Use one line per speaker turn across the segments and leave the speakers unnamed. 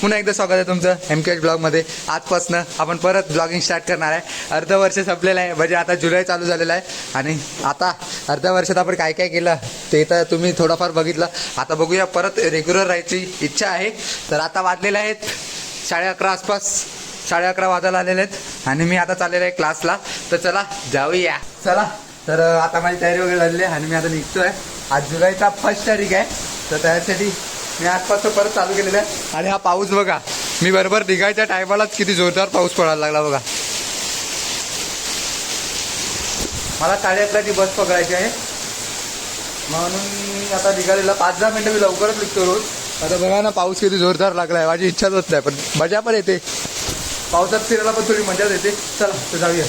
पुन्हा एकदा स्वागत आहे तुमचं MKH ब्लॉगमध्ये. आजपासून आपण परत ब्लॉगिंग स्टार्ट करणार आहे. अर्ध वर्ष संपलेलं आहे, म्हणजे आता जुलै चालू झालेलं आहे. आणि आता अर्ध्या वर्षात आपण काय काय केलं ते तर तुम्ही थोडंफार बघितलं. आता बघूया, परत रेग्युलर राहायची इच्छा आहे. तर आता वाजलेले आहेत 11:30 आसपास, 11:30 वाजायला आलेले आहेत आणि मी आता चाललेलो आहे क्लासला. तर चला जाऊया. चला, तर आता माझी तयारी वगैरे झालेली आहे आणि मी आता निघतो आहे. आज जुलैचा 1 तारीख आहे, तर त्यासाठी मी आजपासून परत चालू केलेलं आहे. आणि हा पाऊस बघा, मी बरोबर निघायच्या टायमालाच किती जोरदार पाऊस पडायला लागला बघा. मला 11:30ची बस पकडायची आहे, म्हणून मी आता निघालेला 5-10 मिनटं मी लवकरच निघतो रोज. आता बघा ना, पाऊस किती जोरदार लागला आहे. माझी इच्छाच होत नाही, पण मजा पण येते. पावसात फिरायला पण थोडी मजाच येते. चला तर जाऊया.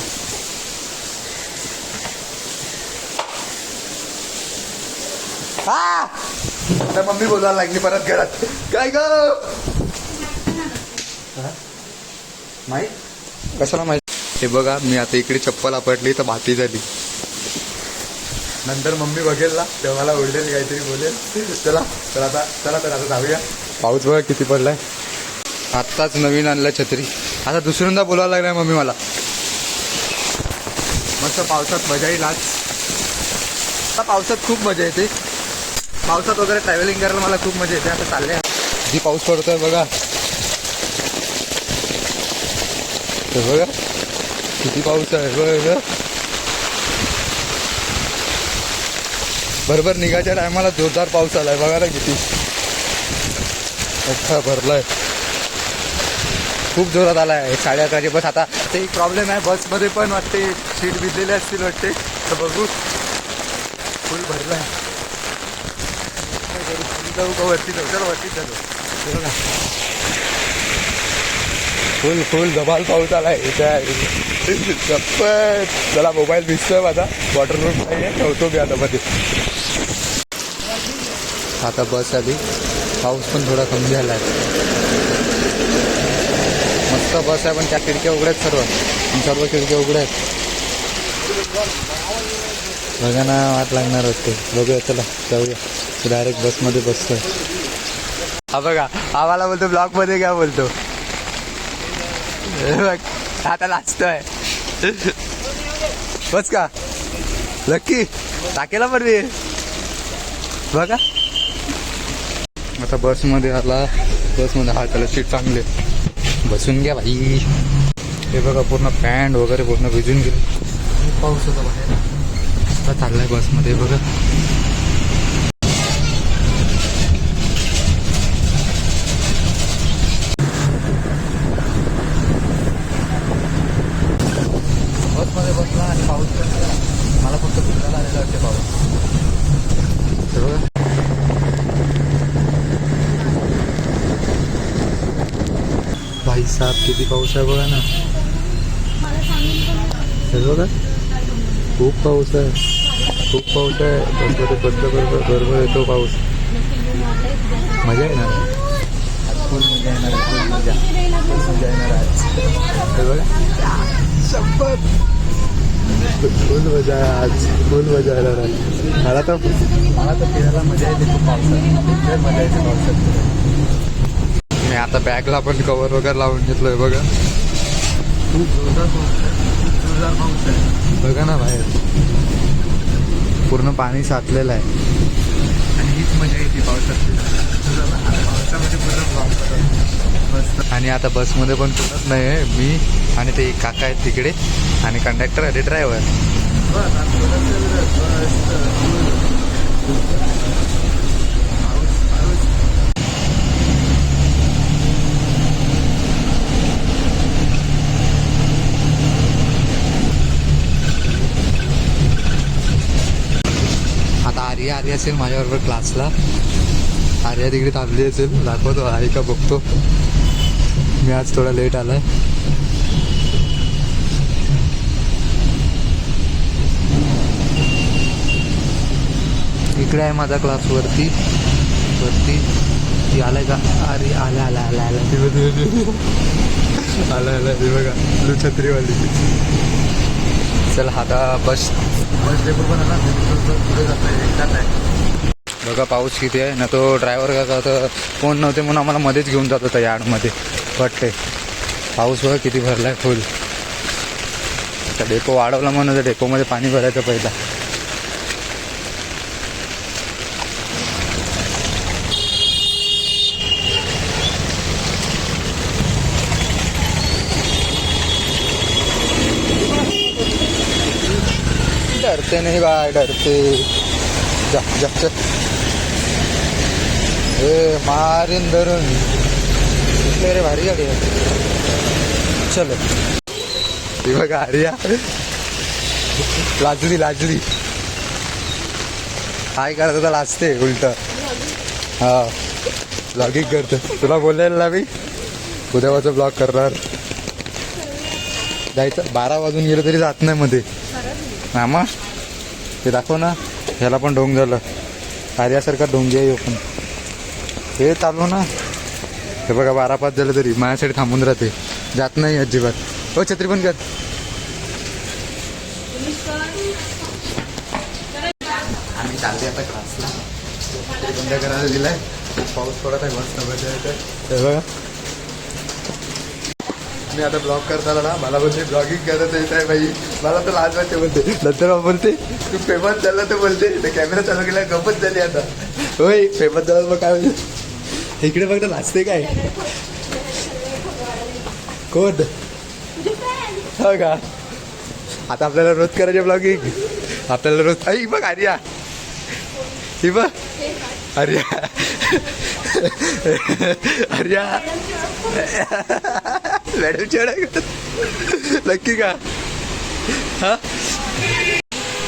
हा, आता मम्मी बोलायला लागली परत घरात. काय ग माहीत कशाला माहिती. हे बघा, मी आता इकडे चप्पल आपटली तर भाती झाली. नंतर मम्मी बघेल ना, तेव्हा मला ओरडेल, काहीतरी बोलेल. चला तर आता जाऊया. पाऊस बघा किती पडलाय. आत्ताच नवीन आणलं छत्री. आता दुसऱ्यांदा बोलायला लागलाय मम्मी मला. मस्त पावसात मजा येईल आज. आता पावसात खूप मजा येते. पावसात वगैरे ट्रॅव्हलिंग करायला मला खूप मजा येते. आता चालले जी पाऊस पडतोय बघा, तर बघा किती पाऊस आहे बघा. बरोबर निघायच्या टायमाला जोरदार पाऊस आलाय बघा ना, किती मोठा भरलाय. खूप जोरात आलाय. 11:30ची बस. आता ते एक प्रॉब्लेम आहे बसमध्ये पण, वाटते सीट भिजलेले असतील वाटते. तर बघू, फुल भरलाय. वरती जाऊ. फुल धमाल पाऊस आलाय. चला, मोबाईल भिजतोय माझा, वॉटरप्रूफ नाही आहे, ठेवतो मी आता मध्ये. आता बस आली, पाऊस पण थोडा कमी झाला आहे. मस्त बस आहे, पण त्या खिडक्या उघड्या आहेत. सर्व खिडक्या उघड्या आहेत. बघा ना, वाट लागणार होते. बघूया, चला जाऊया. डायरेक्ट बसमध्ये बसतोय. हा बघा, आम्हाला बोलतो ब्लॉकमध्ये काय बोलतो. बघ आता लाजतोय. बस का लक्की टाकेला पण मी बघा. आता बसमध्ये आला. बसमध्ये हा, त्याला सीट चांगले, बसून घ्या भाई. हे बघा, पूर्ण पॅन्ट वगैरे पूर्ण भिजून गेले. पाऊस होता बाहेर. आता चाललाय बसमध्ये बघा. बसमध्ये बसला आणि पाऊस पडला. मला फक्त फिरायला आलेला वाटते पाऊस. बघा, भाई साहेब किती पाऊस आहे बघा ना. हे बघा, खूप पाऊस आहे, खूप पाऊस आहे. बसमध्ये बरोबर येतो पाऊस. मजा येणार फुल मजा येणार. फुल मजा येणार आज. हे बघा, शपथ फुल मजा आहे आज. फुल मजा येणार आहे. मला तर फिरायला मजा येते खूप पावसात. मजा येते पावसात. मी आता बॅगला पण कवर वगैरे लावून घेतलोय बघा. खूप जोरदार पाऊस आहे बघा ना. बाहेर पूर्ण पाणी साचलेलं आहे आणि हीच मजा येते पावसात. पावसामध्ये पूर्ण मस्त. आणि आता बसमध्ये पण कोणच नाही आहे. मी आणि ते काका आहेत तिकडे, आणि कंडक्टर आहे, ड्रायव्हर. आता आर्या असेल माझ्याबरोबर क्लासला. आर्या तिकडे थांबली असेल, दाखवतो आहे का बघतो. मी आज थोडा लेट आलाय. इकडे आहे माझा क्लास वरती. ती आलाय का. अरे आला ते बघा, ब्लू छत्रीवाली. चल आता बस डेपो पण आला. पुढे जात आहे. बघा पाऊस किती आहे ना. तो ड्रायव्हर का तर कोण नव्हते म्हणून आम्हाला मध्येच घेऊन जात होता यार्डमध्ये वाटते. पाऊस बघा किती भरला आहे फुल. तर डेपो वाढवला म्हणून तर डेपोमध्ये पाणी भरायचं पहिला. डरते नाही बाय डरते. जा जा चल. ए मारीन धरून रे भारी गाडी आहे. चलो ती बघा आर्या लाजली काय करत होता लाजते उलट. हा ब्लॉगिंग करतो. तुला बोलायला ना मी उद्याचं ब्लॉग करणार. जायचं 12 वाजून गेलं तरी जात नाही मध्ये. मामा ते दाखव ना. ह्याला पण ढोंग झालं. आर्यासारखा ढोंगी आहे पण. हे चालू ना. हे बघा 12-5 झालं तरी माझ्यासाठी थांबून राहते. जात नाही अजिबात. हो छत्री पण कर. आम्ही चालते आता क्लासला. बंद करायला दिलाय. पाऊस पडत आहे मस्त मजा. हे बघा मी आता ब्लॉग करताना ना मला बोलते ब्लॉगिंग करत येत आहे बाई. मला तर लाज वाटते बोलते. नंतर बोलते तू फेमस झाला तर बोलते कॅमेरा चालू केला गप्पच झाली आता. होय फेमस झाला मग काय म्हणजे इकडे बघ तर लाजते काय कोण. हो का आता आपल्याला रोज करायचे ब्लॉगिंग. आपल्याला रोज आई बघ आर्या. ही बघ आर्या आर्या मॅडम चढ नक्की का. हा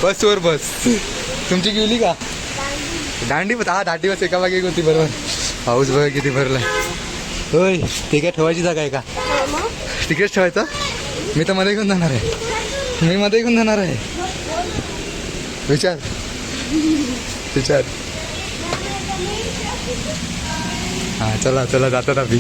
बसवर बस तुमची गेली का दांडी. हा दांडी बस एका मागे होती बरोबर. पाऊस बघा किती भरलाय. होय ते काय ठेवायची जागा आहे का. तिकडेच ठेवायचं. मी तर मध्ये घेऊन जाणार आहे. मी मध्ये घेऊन जाणार आहे. विचार हा चला चला जातात आम्ही.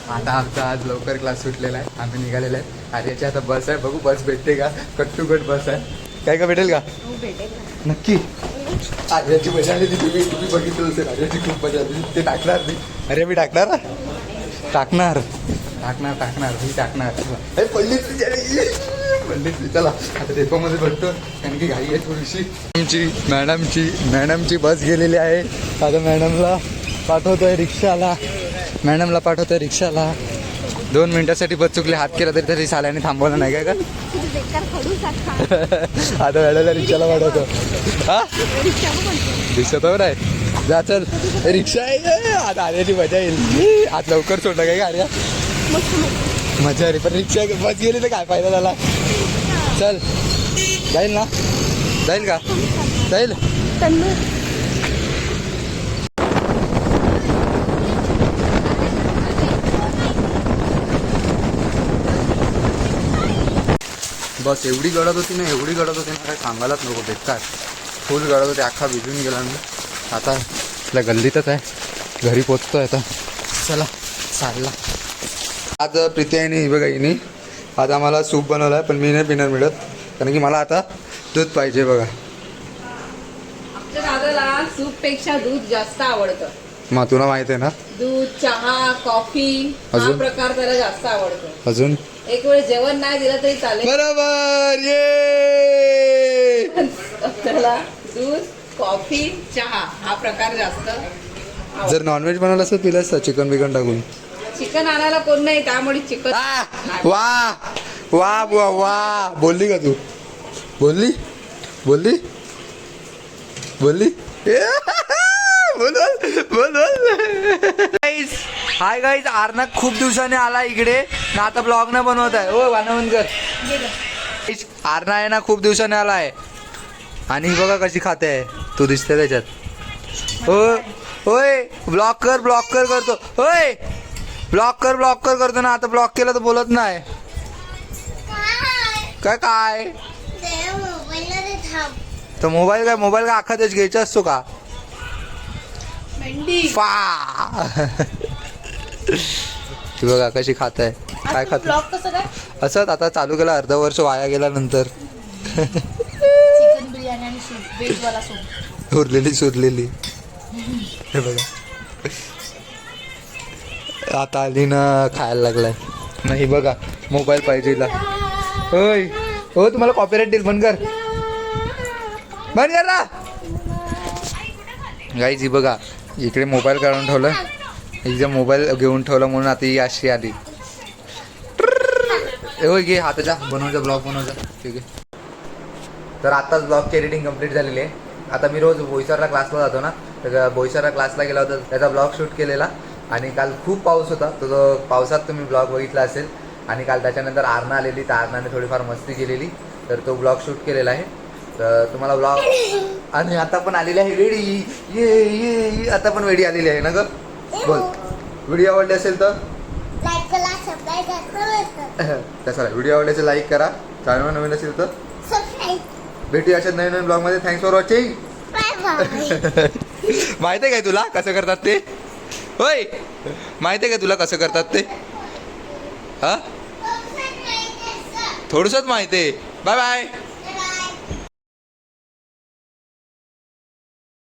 आता आमचा आज लवकर क्लास सुटलेला आहे. आम्ही निघालेला आहे. आर्याची आता बस आहे. बघू बस भेटते का. कट टू कट बस आहे. काय का भेटेल का नक्की. आर्याची मजा आली. तुम्ही बघितलं असेल आर्याची खूप मजा आली. ते टाकणार मी. अरे मी टाकणार मी टाकणार. पडली चला आता डेपोमध्ये भेटतो कारण की घाई आहे थोडीशी. मॅडमची बस गेलेली आहे. आता मॅडमला पाठवतोय रिक्षाला. 2 मिनिटासाठी बस चुकले. हात केला तरी साल्याने थांबवलं नाही काय का. आता मॅडमला रिक्षाला पाठवतो. हा रिक्षा तर आहे. जा चल रिक्षा आहे. आता आर्याची मजा येईल. आज लवकर सोडलं काय का आर्या. मजा आली पण रिक्षा बस गेली तर काय फायदा झाला. चल जाईल ना. जाईल का जाईल. बस एवढी गडद होती ना काय सांगायलाच नको. बेकार फुल गडद होती. अख्खा भिजून गेला मी. आता आपल्या गल्लीतच आहे. घरी पोचतोय आता. चला चालला. आज प्रीती आहे नाही बघा हिने आज आम्हाला सूप बनवलं आहे. पण मी नाही पिणार मिळत कारण की मला आता दूध पाहिजे. बघा
आमच्या दादाला सूप पेक्षा दूध जास्त आवडतं.
मग तुला माहित आहे ना.
दूध चहा कॉफी हा प्रकार त्याला जास्त आवडतो.
अजून
एक वेळ जेवण नाही दिलं तरी चालेल.
बरोबर ये.
त्याला दूध कॉफी चहा हा प्रकार जास्त.
जर नॉनव्हेज बनवलं असं पिलं असतं चिकन बिकन टाकून.
चिकन आणायला कोण नाही त्यामुळे चिकन.
वा वा वा वा बोलली का तू. बोलली बोल हाय गाईज. आर्नक खूप दिवसाने आला इकडे ना. आता ब्लॉग न बनवत आहे. हो वानवनकर आर्ना आहे ना खूप दिवसाने आला आहे. आणि ही बघा कशी खाते आहे. तू दिसते त्याच्यात. हो होय ब्लॉक कर करतो. होय ब्लॉक कर करतो ना. आता ब्लॉक केलं तर बोलत नाही काय. तर मोबाईल काय आखा देश घ्यायचा असतो का.
मेंढी
पा ती बघा कशी खात आहे. काय खात
ब्लॉग कसं काय
असंच आता चालू केलं अर्ध वर्ष वाया गेल्यानंतर.
चिकन बिर्याणी आणि सूप व्हेजवाला सूप
उरलेली सुरलेली हे बघा आता आली ना खायला लागलाय. नाही बघा मोबाईल पाहिजे हिला. होय हो तुम्हाला कॉपीराइट देईल. बंद कर बंद कर ना गाईज. ही बघा इकडे मोबाईल काढून ठेवलं. हिचा मोबाईल घेऊन ठेवला म्हणून आता ही अशी आली. होय घे हाताच्या बनवजा ब्लॉग बनवजा. ठीक आहे तर आत्ताच ब्लॉगची एडिटिंग कंप्लीट झालेली आहे. आता मी रोज बोईसरला क्लासला जातो ना तर बोईसरला क्लासला गेला होता त्याचा ब्लॉग शूट केलेला. आणि काल खूप पाऊस होता तर तो पावसात तुम्ही ब्लॉग बघितला असेल. आणि काल त्याच्यानंतर आरणा आलेली तर आरणाने थोडीफार मस्ती केलेली तर तो ब्लॉग शूट केलेला आहे. तर तुम्हाला ब्लॉग आणि आता पण आलेली आहे वेडी. ये आता पण वेडी आलेली आहे ना ग. बोल व्हिडिओ आवडले असेल तर
लाईक करा सबस्क्राईब करा
तसं व्हिडिओ आवडल्याचे लाईक करा. चॅनल नवीन असेल तर
सबस्क्राईब
भेटूया अशा नवीन नवीन ब्लॉगमध्ये. Thanks for watching.
Bye bye
माहिती आहे काय तुला कसं करतात ते. होय माहिती आहे का तुला कसं करतात ते. हा थोडंसंच माहिती आहे. Bye bye.